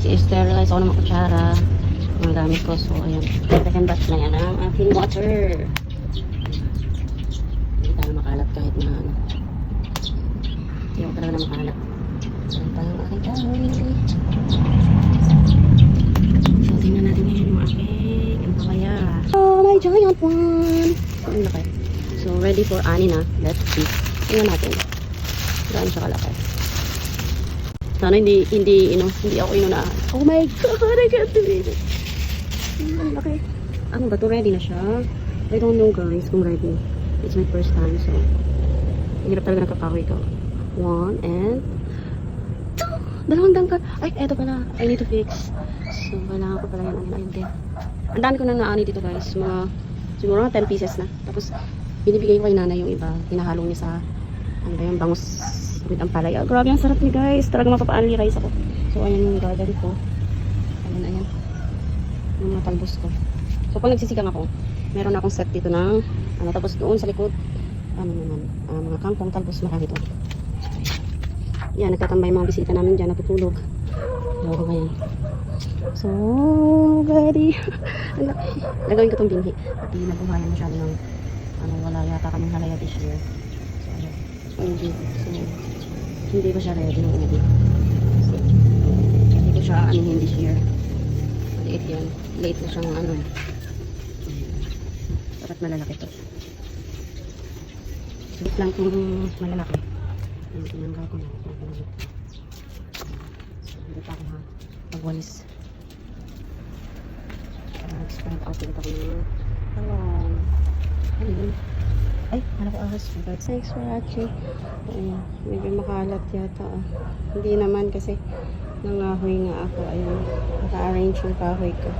Mag-sterilize ako ng mga kutsara. Mga gamit ko. So, ayan. Second batch na yan ang aking water. Hindi tayo makalat kahit na ano. Hindi ako talaga na makalat. So, pa yung aking kahoy. So, tingnan natin ngayon yung aking ampalaya. Oh, my giant one! Ang laki. So, ready for ani na. Let's see. Tingnan natin. Gaano siya kalaki. Sana hindi ako na. Oh my God, I can't believe it. Ang laki. Ano ba to? Ready na siya? I don't know guys kung ready. It's my first time, so hirap talaga nakakahoy ko. 1 and 2. Dalawang dangkal. Ay, eto pala. I need to fix. So, kailangan ko pala yan. Ayun din. Ang dami ko nang naani dito guys. Siguro 10 pieces na. Tapos, binibigay ko kay nanay yung iba. Hinahalong niya sa, ano ba yung bangus with ampalaya. Grabe, ang sarap ni guys. Talaga mapapa-only rice ako. So, ayan yung garden ko. Ayan. Yung mga talbos ko. So, pag nagsisigang ako, meron akong set dito ng, tapos doon sa likod, mga kangkong talbos marami ito. Yan, nagtatambay mga bisita namin dyan, natutulog. Loko ba yan? So, buddy. Lagawin ko itong binhi. At hindi nabuhayan masyado ng, wala yata kaming halaya this year. So, hindi pa siya ready ng ubi. So, hindi ko siya anihin this year. Maliit yan. Late na siyang dapat malalaki to. Sulit lang kung malalaki. Tinanggal ko na. So, hindi pa ako magwalis. Nag-spread out ulit ako ng talong. Ano yun? Ay, hala ko ahas. Thanks for watching. Ayan, medyo makalat yata. Hindi naman kasi nangahoy nga ako. Ayun, naka-arrange yung kahoy ko.